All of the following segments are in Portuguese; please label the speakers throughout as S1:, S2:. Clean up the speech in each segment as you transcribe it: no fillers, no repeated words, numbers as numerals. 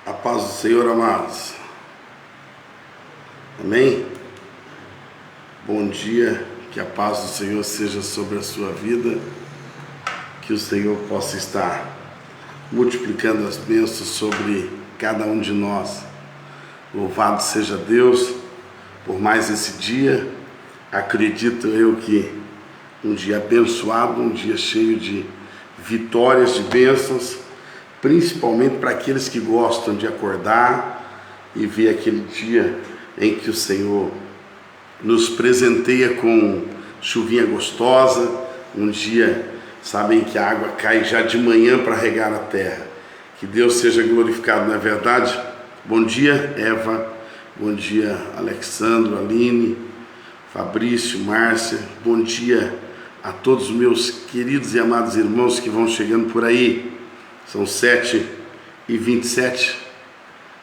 S1: A paz do Senhor, amados. Amém? Bom dia, que a paz do Senhor seja sobre a sua vida, que o Senhor possa estar multiplicando as bênçãos sobre cada um de nós. Louvado seja Deus por mais esse dia. Acredito eu que um dia abençoado, um dia cheio de vitórias, de bênçãos, principalmente para aqueles que gostam de acordar e ver aquele dia em que o Senhor nos presenteia com chuvinha gostosa, um dia, sabem, que a água cai já de manhã para regar a terra. Que Deus seja glorificado, não é verdade? Bom dia, Eva, bom dia, Alexandro, Aline, Fabrício, Márcia, bom dia a todos os meus queridos e amados irmãos que vão chegando por aí. São 7h27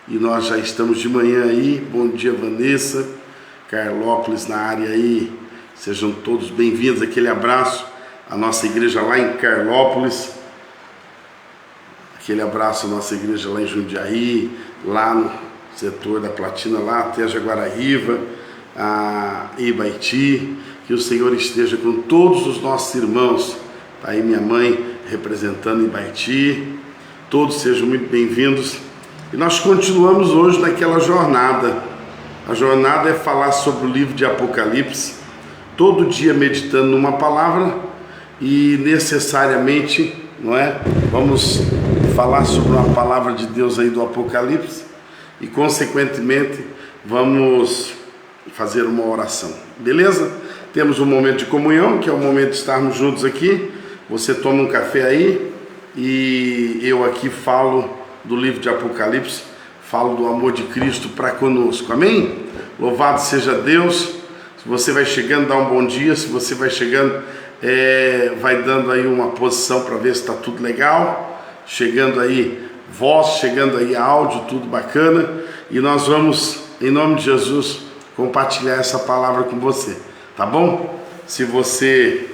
S1: e nós já estamos de manhã aí. Bom dia, Vanessa, Carlópolis na área aí. Sejam todos bem-vindos. Aquele abraço à nossa igreja lá em Carlópolis. Aquele abraço à nossa igreja lá em Jundiaí, lá no setor da Platina, lá até Jaguaraíva, a Ibaiti. Que o Senhor esteja com todos os nossos irmãos. Está aí minha mãe representando Ibaiti. Todos sejam muito bem-vindos. E nós continuamos hoje naquela jornada. A jornada é falar sobre o livro de Apocalipse, todo dia meditando numa palavra e necessariamente, não é? Vamos falar sobre uma palavra de Deus aí do Apocalipse e consequentemente vamos fazer uma oração. Beleza? Temos um momento de comunhão, que é o momento de estarmos juntos aqui. Você toma um café aí e eu aqui falo do livro de Apocalipse, falo do amor de Cristo para conosco, amém? Louvado seja Deus. Se você vai chegando, dá um bom dia. Se você vai chegando, vai dando aí uma posição para ver se está tudo legal. Chegando aí voz, chegando aí áudio, tudo bacana. E nós vamos, em nome de Jesus, compartilhar essa palavra com você, tá bom? Se você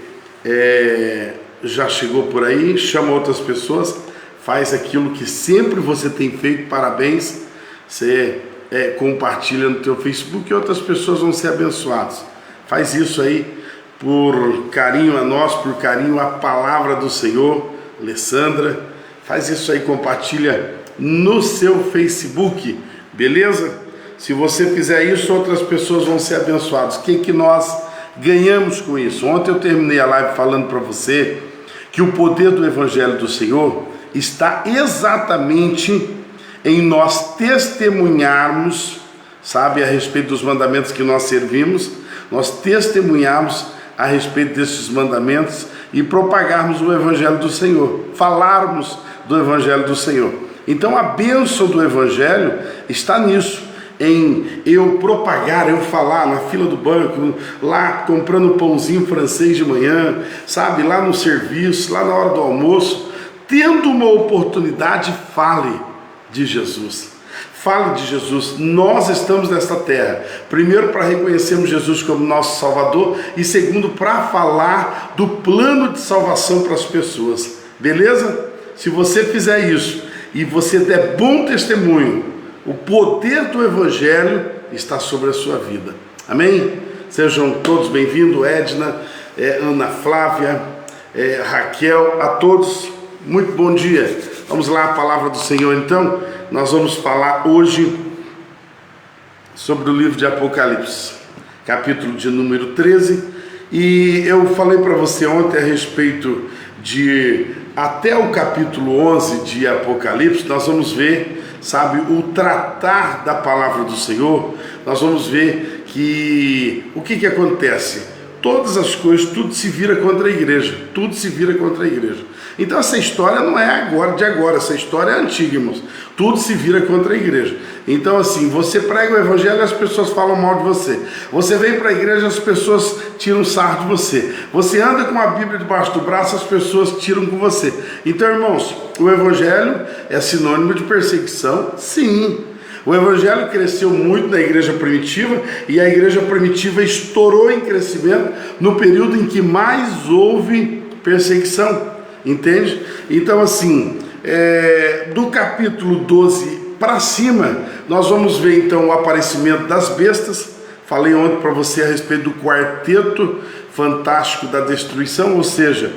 S1: já chegou por aí, chama outras pessoas, faz aquilo que sempre você tem feito, parabéns, você compartilha no teu Facebook e outras pessoas vão ser abençoadas. Faz isso aí por carinho a nós, por carinho à palavra do Senhor. Alessandra, faz isso aí, compartilha no seu Facebook, beleza? Se você fizer isso, outras pessoas vão ser abençoadas. O que nós ganhamos com isso? Ontem eu terminei a live falando para você que o poder do Evangelho do Senhor está exatamente em nós testemunharmos, sabe, a respeito dos mandamentos que nós servimos, nós testemunharmos a respeito desses mandamentos e propagarmos o Evangelho do Senhor, falarmos do Evangelho do Senhor. Então a bênção do Evangelho está nisso, em eu propagar, eu falar na fila do banco, lá comprando pãozinho francês de manhã, sabe, lá no serviço, lá na hora do almoço, tendo uma oportunidade, fale de Jesus. Fale de Jesus. Nós estamos nesta terra, primeiro para reconhecermos Jesus como nosso Salvador e segundo para falar do plano de salvação para as pessoas, beleza? Se você fizer isso e você der bom testemunho, o poder do Evangelho está sobre a sua vida, amém? Sejam todos bem-vindos, Edna, Ana Flávia, Raquel, a todos, muito bom dia. Vamos lá, a palavra do Senhor então. Nós vamos falar hoje sobre o livro de Apocalipse, capítulo de número 13, e eu falei para você ontem a respeito de até o capítulo 11 de Apocalipse. Nós vamos ver, sabe, o tratar da palavra do Senhor. Nós vamos ver que o que acontece? Todas as coisas, tudo se vira contra a igreja, tudo se vira contra a igreja. Então essa história não é agora de agora, essa história é antiga, irmãos. Tudo se vira contra a igreja. Então assim, você prega o Evangelho e as pessoas falam mal de você. Você vem para a igreja e as pessoas tiram sarro de você. Você anda com a Bíblia debaixo do braço, as pessoas tiram com você. Então, irmãos, o Evangelho é sinônimo de perseguição? Sim. O Evangelho cresceu muito na igreja primitiva e a igreja primitiva estourou em crescimento no período em que mais houve perseguição, entende? Então assim, do capítulo 12 para cima. Nós vamos ver então o aparecimento das bestas. Falei ontem para você a respeito do quarteto fantástico da destruição, ou seja,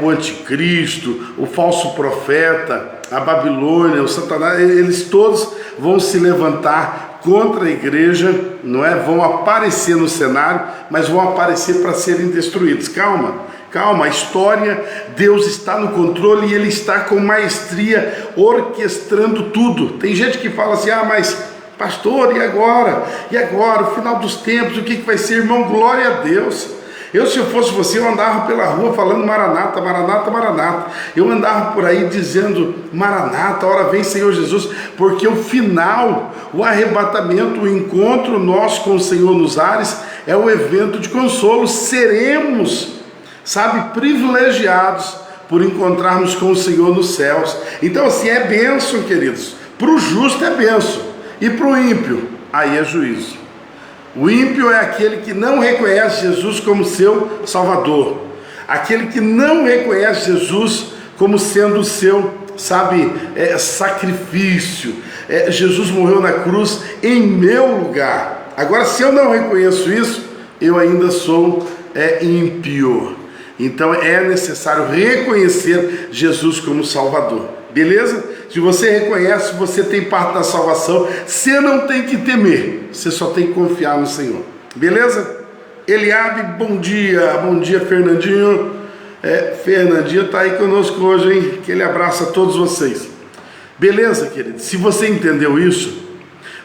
S1: o anticristo, o falso profeta, a Babilônia, o Satanás, eles todos vão se levantar contra a igreja, não é? Vão aparecer no cenário, mas vão aparecer para serem destruídos. Calma, calma, a história, Deus está no controle e Ele está com maestria orquestrando tudo. Tem gente que fala assim, mas pastor, e agora? E agora, o final dos tempos, o que vai ser? Irmão, glória a Deus. Se eu fosse você, eu andava pela rua falando Maranata, Maranata, Maranata. Eu andava por aí dizendo Maranata, hora vem Senhor Jesus, porque o final, o arrebatamento, o encontro nosso com o Senhor nos ares é o evento de consolo. Seremos, privilegiados por encontrarmos com o Senhor nos céus. Então assim, é bênção, queridos. Para o justo é bênção e para o ímpio, aí é juízo. O ímpio é aquele que não reconhece Jesus como seu Salvador, aquele que não reconhece Jesus como sendo o seu, sacrifício. Jesus morreu na cruz em meu lugar. Agora, se eu não reconheço isso, eu ainda sou ímpio. Então é necessário reconhecer Jesus como Salvador. Beleza? Se você reconhece, você tem parte da salvação. Você não tem que temer, você só tem que confiar no Senhor. Beleza? Eliabe, bom dia. Bom dia, Fernandinho. Fernandinho está aí conosco hoje, hein? Aquele abraço a todos vocês. Beleza, querido? Se você entendeu isso,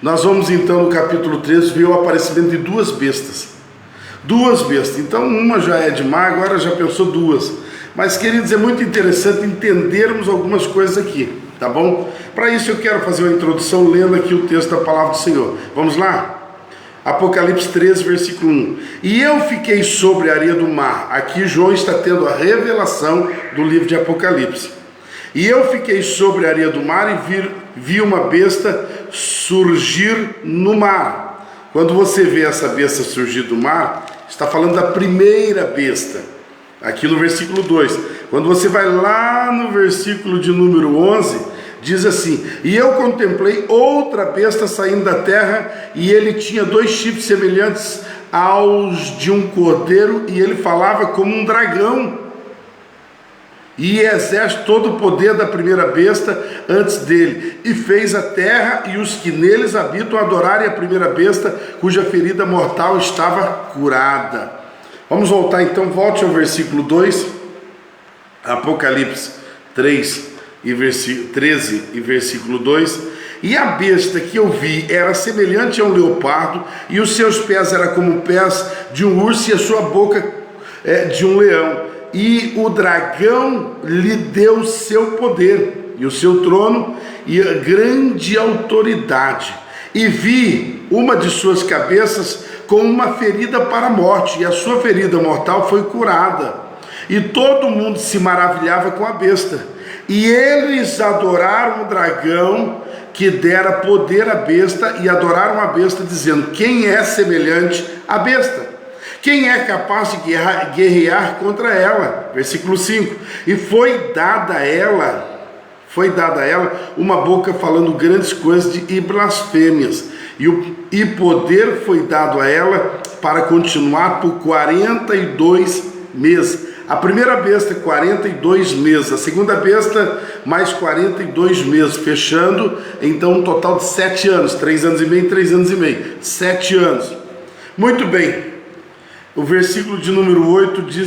S1: nós vamos então no capítulo 13 ver o aparecimento de duas bestas. Duas bestas. Então uma já é demais, agora já pensou duas. Mas, queridos, é muito interessante entendermos algumas coisas aqui, tá bom? Para isso eu quero fazer uma introdução lendo aqui o texto da palavra do Senhor. Vamos lá? Apocalipse 13, versículo 1. E eu fiquei sobre a areia do mar. Aqui João está tendo a revelação do livro de Apocalipse. E eu fiquei sobre a areia do mar e vi uma besta surgir no mar. Quando você vê essa besta surgir do mar, está falando da primeira besta. Aqui no versículo 2, quando você vai lá no versículo de número 11, diz assim: e eu contemplei outra besta saindo da terra, e ele tinha 2 chifres semelhantes aos de um cordeiro, e ele falava como um dragão, e exerce todo o poder da primeira besta antes dele, e fez a terra e os que neles habitam adorarem a primeira besta, cuja ferida mortal estava curada. Vamos voltar então, volte ao versículo 2, Apocalipse 13 e versículo 2. E a besta que eu vi era semelhante a um leopardo, e os seus pés eram como pés de um urso, e a sua boca de um leão. E o dragão lhe deu seu poder, e o seu trono, e a grande autoridade. E vi uma de suas cabeças com uma ferida para a morte, e a sua ferida mortal foi curada. E todo mundo se maravilhava com a besta. E eles adoraram o dragão que dera poder à besta, e adoraram a besta, dizendo: quem é semelhante à besta? Quem é capaz de guerrear contra ela? Versículo 5. E foi dada a ela uma boca falando grandes coisas e blasfêmias, e poder foi dado a ela para continuar por 42 meses. A primeira besta, 42 meses, a segunda besta, mais 42 meses, fechando então um total de 7 anos, 3 anos e meio, 3 anos e meio, 7 anos. Muito bem, o versículo de número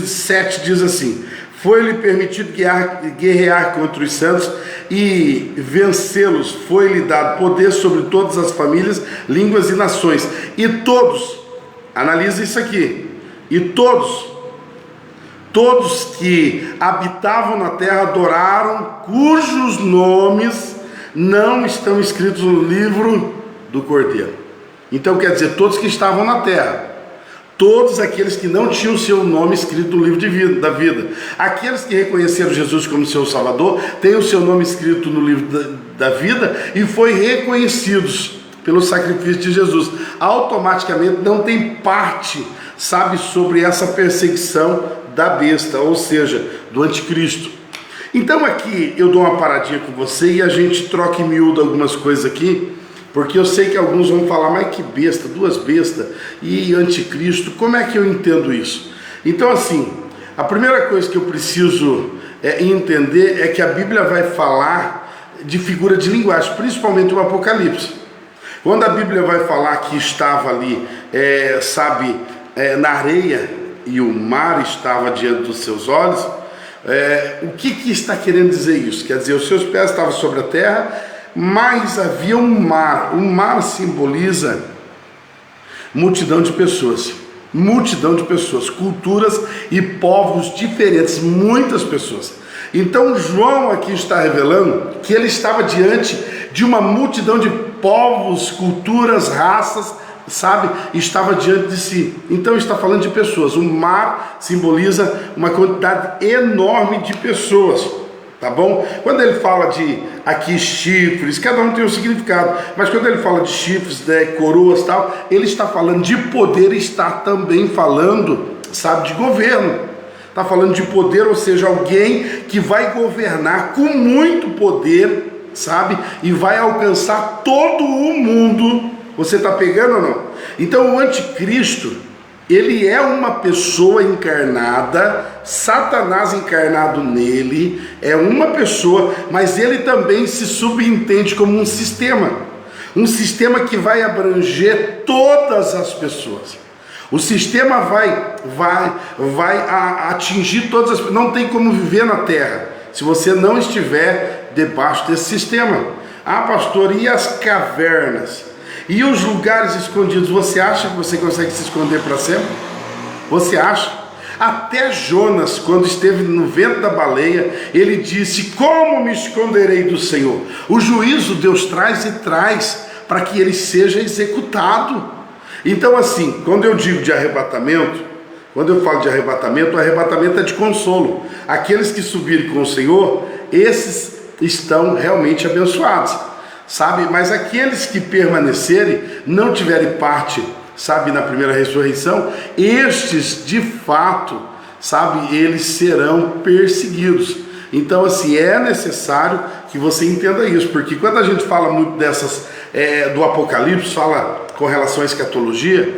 S1: 7 diz assim: foi-lhe permitido guerrear contra os santos e vencê-los. Foi-lhe dado poder sobre todas as famílias, línguas e nações. E todos, analisa isso aqui, e todos que habitavam na terra adoraram, cujos nomes não estão escritos no livro do Cordeiro. Então quer dizer, todos que estavam na terra, todos aqueles que não tinham seu nome escrito no livro da vida. Aqueles que reconheceram Jesus como seu Salvador, têm o seu nome escrito no livro da vida e foi reconhecidos pelo sacrifício de Jesus. Automaticamente não tem parte, sobre essa perseguição da besta, ou seja, do anticristo. Então aqui eu dou uma paradinha com você e a gente troca em miúdo algumas coisas aqui, porque eu sei que alguns vão falar, mas que besta, duas bestas e anticristo, como é que eu entendo isso? Então assim, a primeira coisa que eu preciso entender é que a Bíblia vai falar de figura de linguagem, principalmente o Apocalipse. Quando a Bíblia vai falar que estava ali, na areia e o mar estava diante dos seus olhos, o que está querendo dizer isso? Quer dizer, os seus pés estavam sobre a terra, mas havia um mar. O mar simboliza multidão de pessoas, culturas e povos diferentes, muitas pessoas. Então João aqui está revelando que ele estava diante de uma multidão de povos, culturas, raças, estava diante de si. Então está falando de pessoas. O mar simboliza uma quantidade enorme de pessoas, tá bom? Quando ele fala de aqui chifres, cada um tem um significado, mas quando ele fala de chifres, coroas, tal, ele está falando de poder, está também falando, de governo. Está falando de poder, ou seja, alguém que vai governar com muito poder, e vai alcançar todo o mundo. Você está pegando ou não? Então o anticristo, ele é uma pessoa encarnada, Satanás encarnado nele, é uma pessoa, mas ele também se subentende como um sistema que vai abranger todas as pessoas. O sistema vai atingir todas as pessoas. Não tem como viver na terra se você não estiver debaixo desse sistema. Ah, pastor, e as cavernas? E os lugares escondidos? Você acha que você consegue se esconder para sempre? Você acha? Até Jonas, quando esteve no ventre da baleia, ele disse: como me esconderei do Senhor? O juízo Deus traz e traz para que ele seja executado. Então assim, quando eu digo de arrebatamento, quando eu falo de arrebatamento, o arrebatamento é de consolo. Aqueles que subirem com o Senhor, esses estão realmente abençoados, mas aqueles que permanecerem, não tiverem parte, na primeira ressurreição, estes de fato, eles serão perseguidos. Então assim, é necessário que você entenda isso, porque quando a gente fala muito dessas, do Apocalipse, fala com relação à escatologia,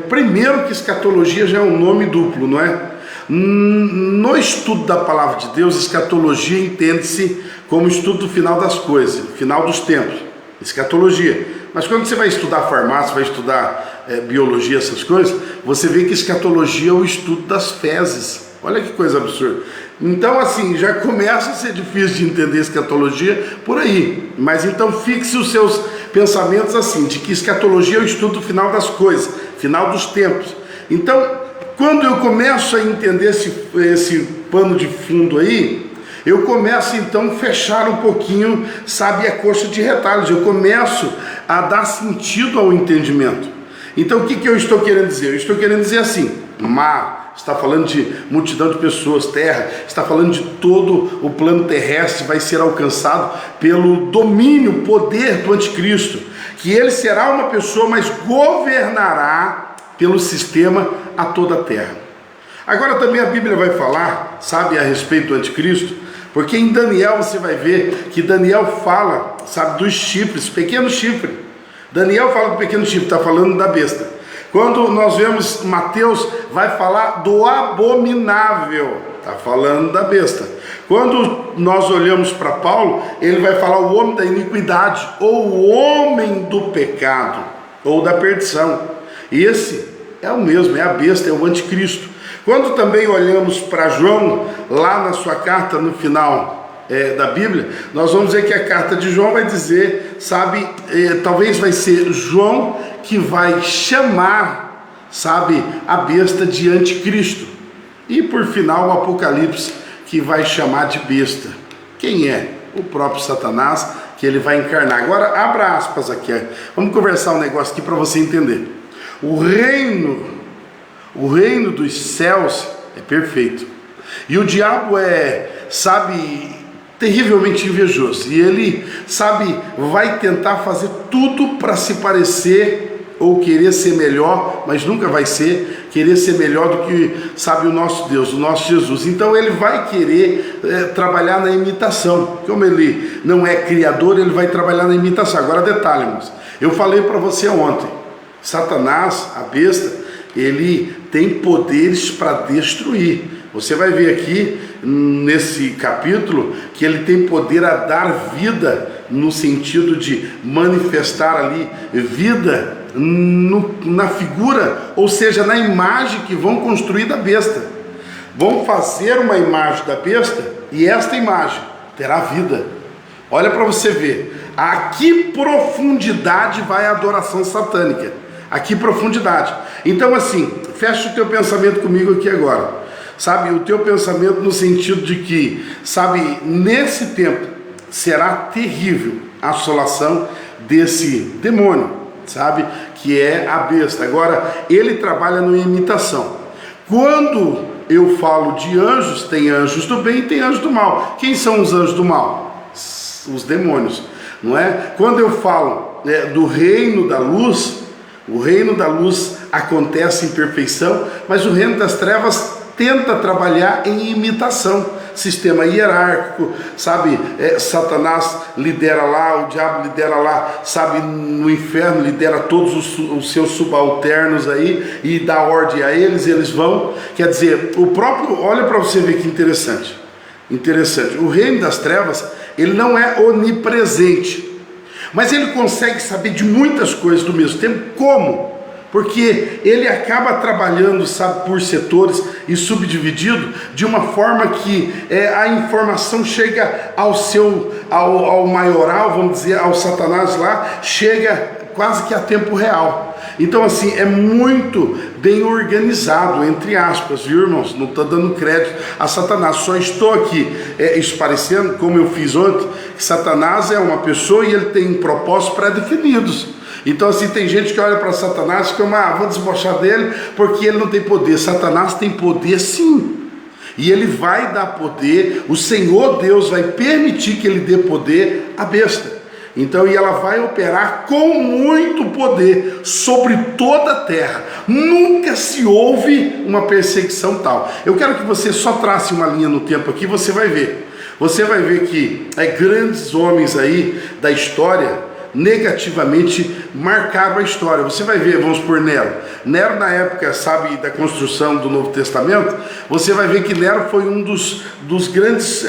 S1: primeiro que escatologia já é um nome duplo, não é? No estudo da palavra de Deus, escatologia entende-se como estudo do final das coisas, final dos tempos, escatologia. Mas quando você vai estudar farmácia, vai estudar biologia, essas coisas, você vê que escatologia é o estudo das fezes. Olha que coisa absurda. Então assim, já começa a ser difícil de entender escatologia por aí. Mas então fixe os seus pensamentos assim, de que escatologia é o estudo do final das coisas, final dos tempos. Então, quando eu começo a entender esse pano de fundo aí, eu começo então a fechar um pouquinho, a coxa de retalhos. Eu começo a dar sentido ao entendimento. Então o que eu estou querendo dizer? Eu estou querendo dizer assim: mar, está falando de multidão de pessoas, terra, está falando de todo o plano terrestre vai ser alcançado pelo domínio, poder do anticristo, que ele será uma pessoa, mas governará pelo sistema a toda a terra. Agora também a Bíblia vai falar, a respeito do anticristo, porque em Daniel você vai ver que Daniel fala, dos chifres, pequenos chifres. Daniel fala do pequeno chifre, está falando da besta. Quando nós vemos Mateus, vai falar do abominável, está falando da besta. Quando nós olhamos para Paulo, ele vai falar o homem da iniquidade, ou o homem do pecado, ou da perdição. Esse é o mesmo, é a besta, é o anticristo. Quando também olhamos para João, lá na sua carta, no final da Bíblia, nós vamos ver que a carta de João vai dizer, talvez vai ser João que vai chamar, a besta de anticristo. E por final o Apocalipse que vai chamar de besta. Quem é? O próprio Satanás, que ele vai encarnar. Agora abra aspas aqui, vamos conversar um negócio aqui para você entender. O reino dos céus é perfeito, e o diabo é, terrivelmente invejoso, e ele, vai tentar fazer tudo para se parecer ou querer ser melhor, mas nunca vai ser querer ser melhor do que, sabe, o nosso Deus, o nosso Jesus. Então ele vai querer trabalhar na imitação. Como ele não é criador, ele vai trabalhar na imitação. Agora detalhe, irmãos, eu falei para você ontem, Satanás, a besta, ele tem poderes para destruir. Você vai ver aqui nesse capítulo que ele tem poder a dar vida, no sentido de manifestar ali vida na figura, ou seja, na imagem que vão construir da besta. Vão fazer uma imagem da besta e esta imagem terá vida. Olha para você ver a que profundidade vai a adoração satânica. A que profundidade. Então assim, fecha o teu pensamento comigo aqui agora. Sabe, o teu pensamento no sentido de que, sabe, nesse tempo será terrível a assolação desse demônio, sabe, que é a besta. Agora, ele trabalha na imitação. Quando eu falo de anjos, tem anjos do bem e tem anjos do mal. Quem são os anjos do mal? Os demônios, não é? Quando eu falo do reino da luz, o reino da luz acontece em perfeição, mas o reino das trevas tenta trabalhar em imitação, sistema hierárquico, sabe, Satanás lidera lá, o diabo lidera lá, sabe, no inferno lidera todos os seus subalternos aí e dá ordem a eles, eles vão, quer dizer, o próprio, olha para você ver que interessante, o reino das trevas, ele não é onipresente, mas ele consegue saber de muitas coisas do mesmo tempo. Como? Porque ele acaba trabalhando, sabe, por setores e subdividido de uma forma que a informação chega ao maioral, vamos dizer, ao Satanás lá, chega quase que a tempo real. Então assim, é muito bem organizado, entre aspas, viu, irmãos? Não estou dando crédito a Satanás, só estou aqui esclarecendo, como eu fiz ontem, que Satanás é uma pessoa e ele tem propósitos pré-definidos. Então assim, tem gente que olha para Satanás e fica, vou desbochar dele porque ele não tem poder. Satanás tem poder sim, e ele vai dar poder, o Senhor Deus vai permitir que ele dê poder à besta. Então, e ela vai operar com muito poder sobre toda a terra. Nunca se houve uma perseguição tal. Eu quero que você só trace uma linha no tempo aqui, você vai ver. Você vai ver que grandes homens aí da história negativamente marcaram a história. Você vai ver, vamos por Nero. Nero, na época, sabe, da construção do Novo Testamento, você vai ver que Nero foi um dos grandes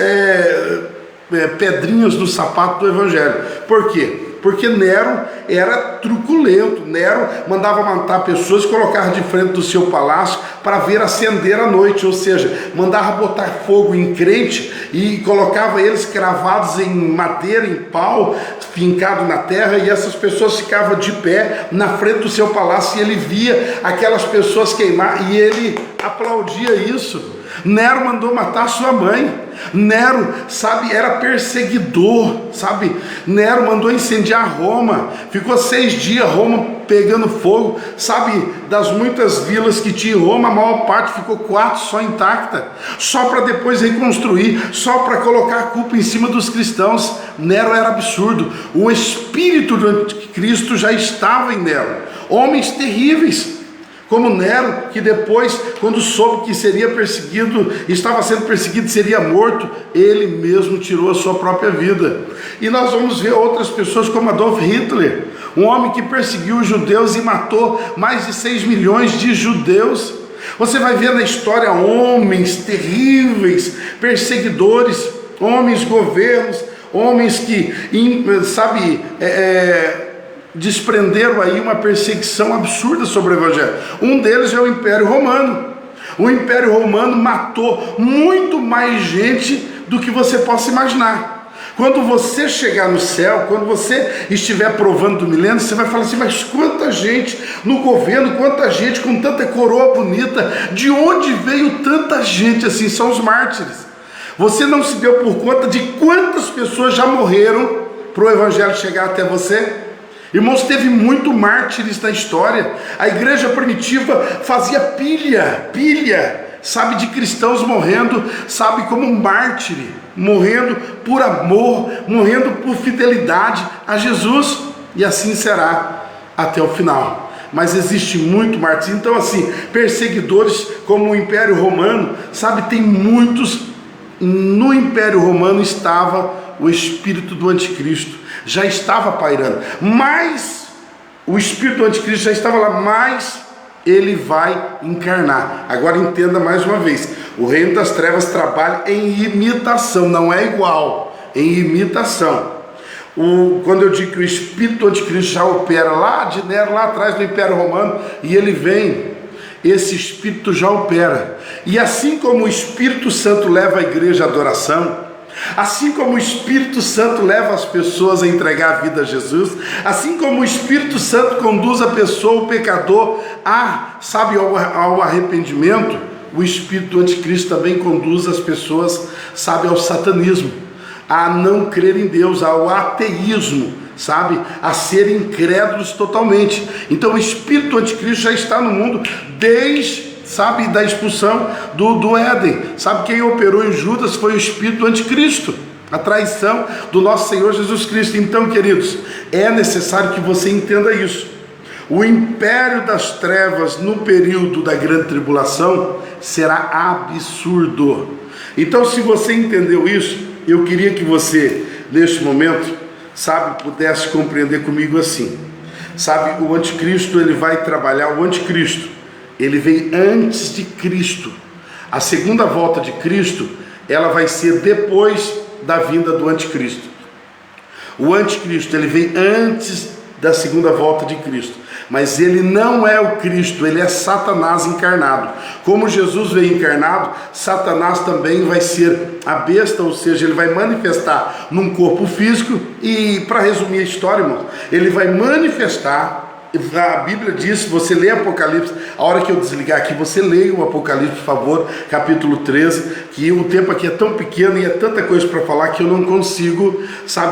S1: pedrinhas do sapato do Evangelho. Por quê? Porque Nero era truculento. Nero mandava matar pessoas e colocava de frente do seu palácio para ver acender à noite, ou seja, mandava botar fogo em crente e colocava eles cravados em madeira, em pau, fincado na terra, e essas pessoas ficavam de pé na frente do seu palácio e ele via aquelas pessoas queimar e ele aplaudia isso. Nero mandou matar sua mãe. Nero, sabe, era perseguidor, sabe? Nero mandou incendiar Roma. Ficou 6 dias Roma pegando fogo, sabe? Das muitas vilas que tinha em Roma, a maior parte ficou 4 só intacta, só para depois reconstruir, só para colocar a culpa em cima dos cristãos. Nero era absurdo. O espírito do anticristo já estava em Nero. Homens terríveis, como Nero, que depois, quando soube que seria perseguido, estava sendo perseguido, seria morto, ele mesmo tirou a sua própria vida. E nós vamos ver outras pessoas como Adolf Hitler, um homem que perseguiu os judeus e matou mais de 6 milhões de judeus. Você vai ver na história homens terríveis, perseguidores, homens governos, homens que, sabe, desprenderam aí uma perseguição absurda sobre o Evangelho. Um deles é o Império Romano. O Império Romano matou muito mais gente do que você possa imaginar. Quando você chegar no céu, quando você estiver provando do milênio, você vai falar assim, mas quanta gente no governo, quanta gente com tanta coroa bonita, de onde veio tanta gente assim? São os mártires. Você não se deu por conta de quantas pessoas já morreram para o Evangelho chegar até você? Irmãos, teve muito mártires na história. A igreja primitiva fazia pilha, sabe, de cristãos morrendo, sabe, como um mártire, morrendo por amor, morrendo por fidelidade a Jesus. E assim será até o final. mas existe muito martírio. Então assim, perseguidores como o Império Romano, sabe, tem muitos. No Império Romano estava o espírito do anticristo, já estava pairando, mas o espírito do anticristo já estava lá, mas ele vai encarnar. Agora entenda mais uma vez, o reino das trevas trabalha em imitação, não é igual, em imitação. Quando eu digo que o espírito do anticristo já opera lá de Nero, lá atrás do Império Romano, e ele vem, esse espírito já opera. E assim como o Espírito Santo leva a igreja à adoração, assim como o Espírito Santo leva as pessoas a entregar a vida a Jesus, assim como o Espírito Santo conduz a pessoa, o pecador, ao arrependimento, o Espírito do anticristo também conduz as pessoas, ao satanismo, a não crer em Deus, ao ateísmo, a serem incrédulos totalmente. Então o espírito do anticristo já está no mundo desde, da expulsão do Éden. Quem operou em Judas foi o espírito do anticristo, a traição do nosso Senhor Jesus Cristo. Então, queridos, é necessário que você entenda isso. O império das trevas no período da grande tribulação será absurdo. Então, se você entendeu isso, eu queria que você, neste momento, pudesse compreender comigo assim. O anticristo, ele vai trabalhar, o anticristo, ele vem antes de Cristo. A segunda volta de Cristo, ela vai ser depois da vinda do anticristo. O anticristo, ele vem antes da segunda volta de Cristo, mas ele não é o Cristo, ele é Satanás encarnado. Como Jesus veio encarnado, Satanás também vai ser a besta, ou seja, ele vai manifestar num corpo físico. E para resumir a história, irmão, ele vai manifestar. A Bíblia diz, se você lê Apocalipse, a hora que eu desligar aqui, você leia o Apocalipse, por favor, capítulo 13, que o tempo aqui é tão pequeno e é tanta coisa para falar que eu não consigo,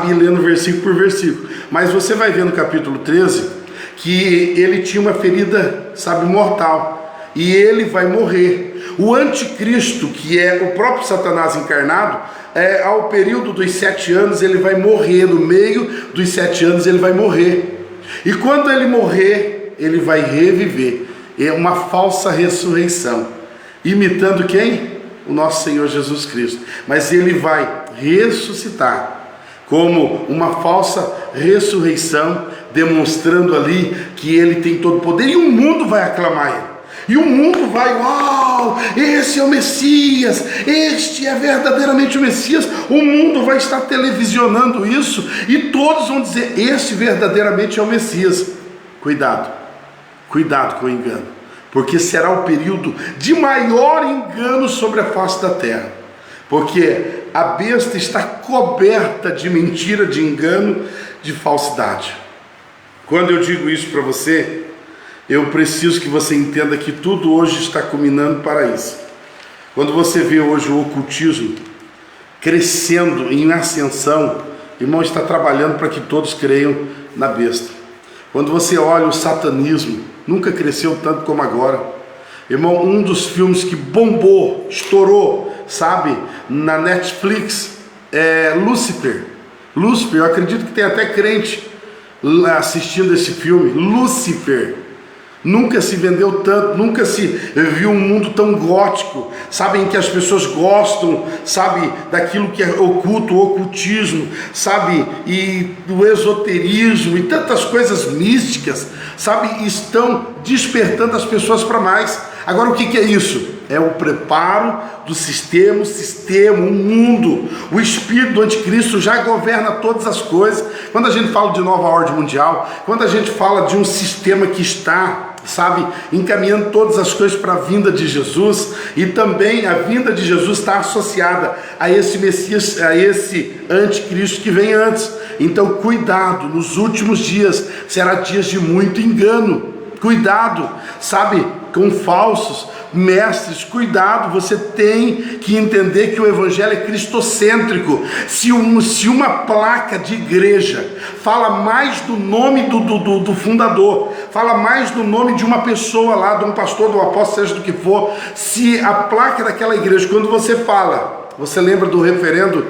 S1: ir lendo versículo por versículo. Mas você vai ver no capítulo 13 que ele tinha uma ferida, mortal, e ele vai morrer. O anticristo, que é o próprio Satanás encarnado, ao período dos 7 anos ele vai morrer, no meio dos 7 anos ele vai morrer. E quando ele morrer, ele vai reviver. É uma falsa ressurreição. Imitando quem? O nosso Senhor Jesus Cristo. Mas ele vai ressuscitar como uma falsa ressurreição, demonstrando ali que ele tem todo o poder. E o mundo vai aclamar ele. E o mundo vai, uau, esse é o Messias, este é verdadeiramente o Messias. O mundo vai estar televisionando isso e todos vão dizer, esse verdadeiramente é o Messias. Cuidado com o engano, porque será o período de maior engano sobre a face da terra, porque a besta está coberta de mentira, de engano, de falsidade. Quando eu digo isso para você, eu preciso que você entenda que tudo hoje está culminando para isso. Quando você vê hoje o ocultismo crescendo em ascensão, irmão, está trabalhando para que todos creiam na besta. Quando você olha o satanismo, nunca cresceu tanto como agora. Irmão, um dos filmes que bombou, estourou, na Netflix, é Lúcifer. Lúcifer, eu acredito que tem até crente assistindo esse filme, Lúcifer. Nunca se vendeu tanto, nunca se viu um mundo tão gótico, em que as pessoas gostam, daquilo que é oculto, o ocultismo, e do esoterismo e tantas coisas místicas, estão despertando as pessoas para mais. Agora, o que é isso? É o preparo do sistema, o mundo. O espírito do anticristo já governa todas as coisas. Quando a gente fala de nova ordem mundial, quando a gente fala de um sistema que está, encaminhando todas as coisas para a vinda de Jesus, e também a vinda de Jesus está associada a esse Messias, a esse anticristo que vem antes. Então, cuidado, nos últimos dias será dias de muito engano. Cuidado, com falsos mestres, cuidado, você tem que entender que o evangelho é cristocêntrico. Se uma placa de igreja fala mais do nome do fundador, fala mais do nome de uma pessoa lá, de um pastor, de um apóstolo, seja do que for, se a placa daquela igreja, quando você fala, você lembra do referendo,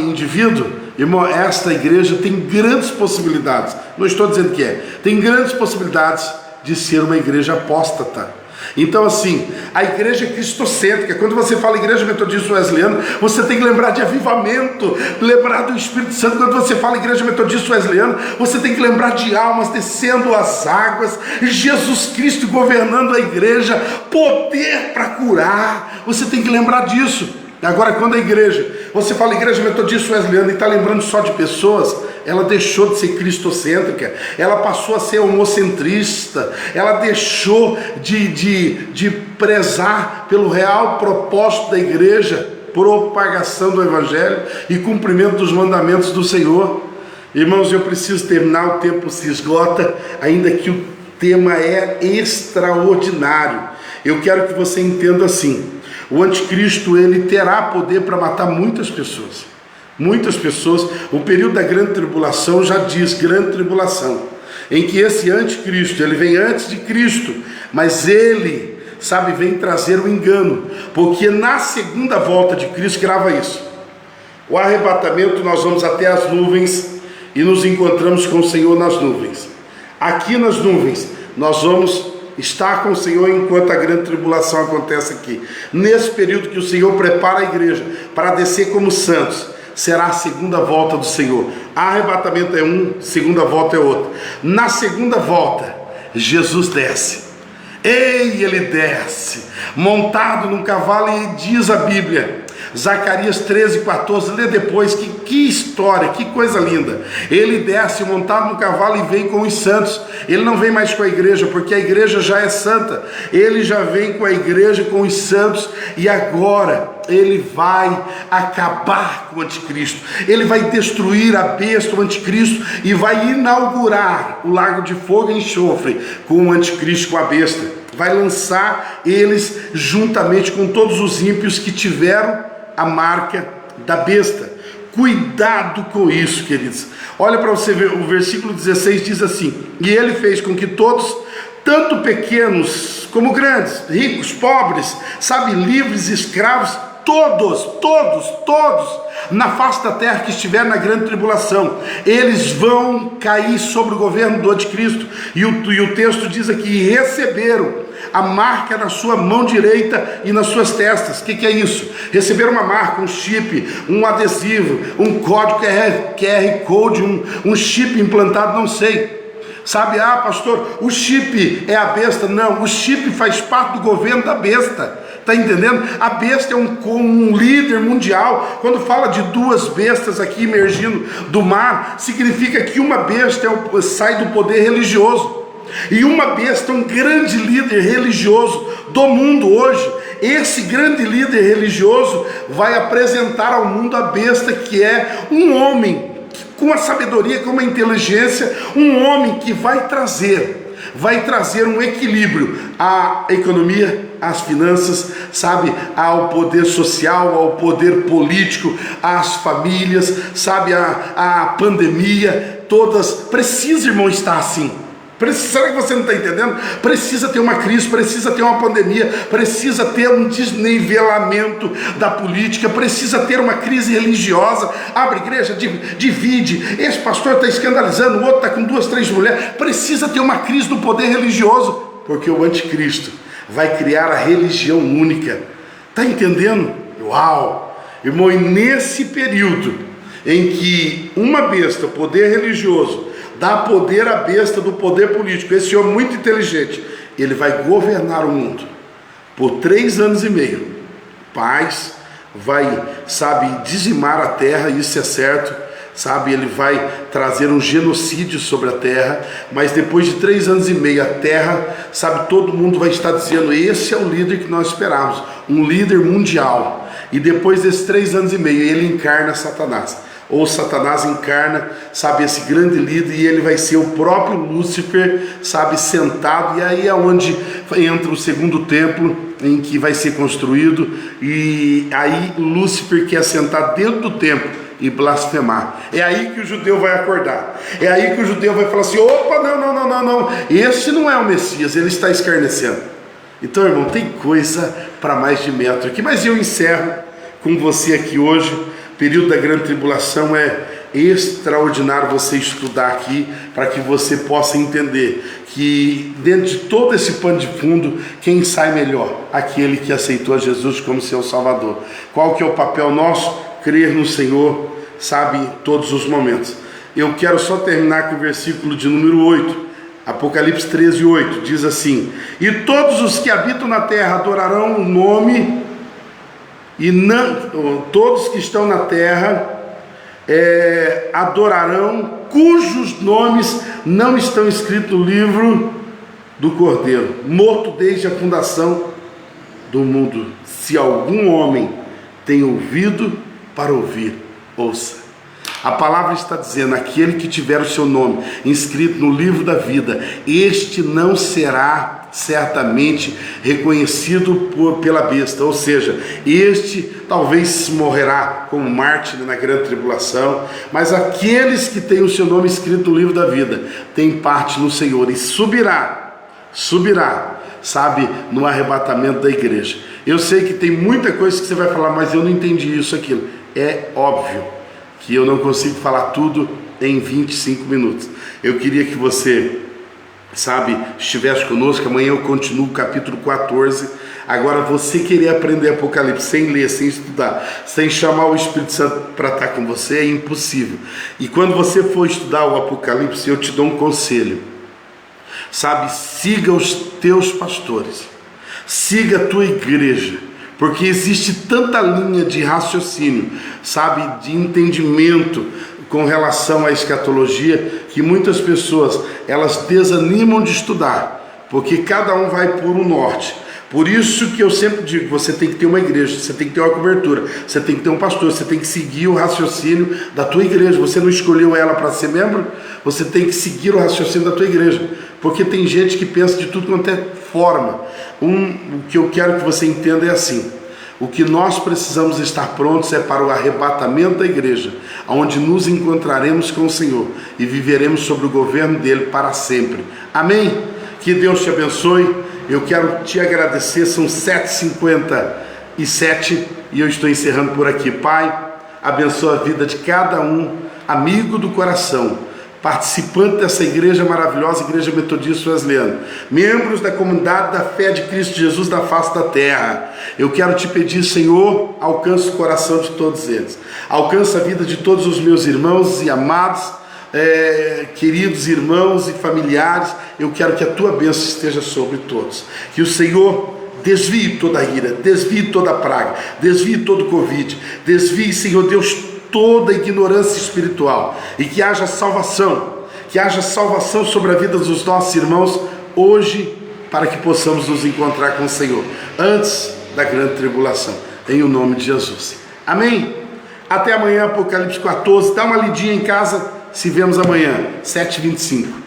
S1: indivíduo? Irmão, esta igreja tem grandes possibilidades, não estou dizendo que tem grandes possibilidades de ser uma igreja apóstata. Então assim, a igreja é cristocêntrica. Quando você fala igreja metodista wesleyana, você tem que lembrar de avivamento, lembrar do Espírito Santo. Quando você fala igreja metodista wesleyana, você tem que lembrar de almas descendo as águas, Jesus Cristo governando a igreja, poder para curar. Você tem que lembrar disso. Agora, quando a igreja, você fala igreja metodista wesleyana e está lembrando só de pessoas, ela deixou de ser cristocêntrica, ela passou a ser homocentrista, ela deixou de prezar pelo real propósito da igreja, propagação do evangelho e cumprimento dos mandamentos do Senhor. Irmãos, eu preciso terminar, o tempo se esgota, ainda que o tema é extraordinário. Eu quero que você entenda assim: o anticristo, ele terá poder para matar muitas pessoas. Muitas pessoas. O período da grande tribulação já diz, grande tribulação, em que esse anticristo, ele vem antes de Cristo, mas ele, sabe, vem trazer o engano, porque na segunda volta de Cristo, grava isso, o arrebatamento, nós vamos até as nuvens e nos encontramos com o Senhor nas nuvens. Aqui nas nuvens, nós vamos estar com o Senhor enquanto a grande tribulação acontece aqui. Nesse período que o Senhor prepara a igreja para descer como santos, será a segunda volta do Senhor. Arrebatamento é um, segunda volta é outro. Na segunda volta, Jesus desce. Ei, ele desce, montado num cavalo, e diz a Bíblia, Zacarias 13:14, lê depois, que história, que coisa linda. Ele desce montado no cavalo e vem com os santos. Ele não vem mais com a igreja, porque a igreja já é santa. Ele já vem com a igreja, com os santos, e agora ele vai acabar com o anticristo. Ele vai destruir a besta, o anticristo, e vai inaugurar o lago de fogo e enxofre com o anticristo, com a besta. Vai lançar eles juntamente com todos os ímpios que tiveram a marca da besta. Cuidado com isso, queridos. Olha para você ver, o versículo 16 diz assim: e ele fez com que todos, tanto pequenos como grandes, ricos, pobres, sabe, livres, escravos, todos, na face da terra que estiver na grande tribulação, eles vão cair sobre o governo do anticristo. E o texto diz aqui: receberam a marca na sua mão direita e nas suas testas. O que é isso? Receberam uma marca, um chip, um adesivo, um código QR Code, um chip implantado, não sei. Sabe, pastor, o chip é a besta. Não, o chip faz parte do governo da besta. Está entendendo? A besta é um líder mundial. Quando fala de duas bestas aqui emergindo do mar, significa que uma besta sai do poder religioso, e uma besta é um grande líder religioso do mundo hoje. Esse grande líder religioso vai apresentar ao mundo a besta, que é um homem com a sabedoria, com a inteligência, um homem que vai trazer um equilíbrio à economia, às finanças, sabe, ao poder social, ao poder político, às famílias, sabe, à pandemia, todas. Precisa, irmão, estar assim. Será que você não está entendendo? Precisa ter uma crise, precisa ter uma pandemia, precisa ter um desnivelamento da política, precisa ter uma crise religiosa. Abre igreja, divide, esse pastor está escandalizando, o outro está com 2, 3 mulheres. Precisa ter uma crise do poder religioso, porque o anticristo vai criar a religião única. Está entendendo? Uau! Irmão, e nesse período em que uma besta, poder religioso, dá poder à besta do poder político, esse homem muito inteligente, ele vai governar o mundo por 3 anos e meio. Paz, vai, sabe, dizimar a terra, isso é certo, sabe, ele vai trazer um genocídio sobre a terra, mas depois de 3 anos e meio, a terra, sabe, todo mundo vai estar dizendo: esse é o líder que nós esperávamos, um líder mundial. E depois desses 3 anos e meio, ele encarna Satanás. Ou Satanás encarna, sabe, esse grande líder, e ele vai ser o próprio Lúcifer, sabe, sentado. E aí é onde entra o segundo templo, em que vai ser construído, e aí Lúcifer quer sentar dentro do templo e blasfemar. É aí que o judeu vai acordar, é aí que o judeu vai falar assim: opa, não, esse não é o Messias, ele está escarnecendo. Então, irmão, tem coisa para mais de metro aqui, mas eu encerro com você aqui hoje. Período da grande tribulação é extraordinário você estudar aqui, para que você possa entender que dentro de todo esse pano de fundo, quem sai melhor? Aquele que aceitou Jesus como seu Salvador. Qual que é o papel nosso? Crer no Senhor, sabe, em todos os momentos. Eu quero só terminar com o versículo de número 8, Apocalipse 13, 8, diz assim: e todos os que habitam na terra adorarão o nome, e não, todos que estão na terra adorarão, cujos nomes não estão escritos no livro do Cordeiro, morto desde a fundação do mundo. Se algum homem tem ouvido para ouvir, ouça. A palavra está dizendo: aquele que tiver o seu nome inscrito no livro da vida, este não será certamente reconhecido pela besta, ou seja, este talvez morrerá como mártir na grande tribulação, mas aqueles que têm o seu nome escrito no livro da vida, têm parte no Senhor, e subirá, sabe, no arrebatamento da igreja. Eu sei que tem muita coisa que você vai falar, mas eu não entendi isso, aquilo. É óbvio que eu não consigo falar tudo em 25 minutos. Eu queria que você, sabe, estivesse conosco. Amanhã eu continuo o capítulo 14. Agora, você querer aprender Apocalipse sem ler, sem estudar, sem chamar o Espírito Santo para estar com você, é impossível. E quando você for estudar o Apocalipse, eu te dou um conselho, sabe, siga os teus pastores, siga a tua igreja, porque existe tanta linha de raciocínio, sabe, de entendimento com relação à escatologia, que muitas pessoas, elas desanimam de estudar, porque cada um vai por um norte. Por isso que eu sempre digo: você tem que ter uma igreja, você tem que ter uma cobertura, você tem que ter um pastor, você tem que seguir o raciocínio da tua igreja. Você não escolheu ela para ser membro, você tem que seguir o raciocínio da tua igreja, porque tem gente que pensa de tudo quanto é forma. O que eu quero que você entenda é assim: o que nós precisamos estar prontos é para o arrebatamento da igreja, onde nos encontraremos com o Senhor e viveremos sobre o governo dele para sempre. Amém? Que Deus te abençoe. Eu quero te agradecer. São 7h57 e eu estou encerrando por aqui. Pai, abençoa a vida de cada um, amigo do coração, participante dessa igreja maravilhosa, Igreja Metodista Wesleyana, membros da comunidade da fé de Cristo Jesus da face da terra. Eu quero te pedir, Senhor, alcance o coração de todos eles, alcance a vida de todos os meus irmãos e amados, queridos irmãos e familiares. Eu quero que a tua bênção esteja sobre todos, que o Senhor desvie toda a ira, desvie toda a praga, desvie todo o Covid, desvie, Senhor Deus, toda a ignorância espiritual, e que haja salvação sobre a vida dos nossos irmãos hoje, para que possamos nos encontrar com o Senhor antes da grande tribulação, em o nome de Jesus. Amém? Até amanhã, Apocalipse 14. Dá uma lidinha em casa. Se vemos amanhã, 7h25.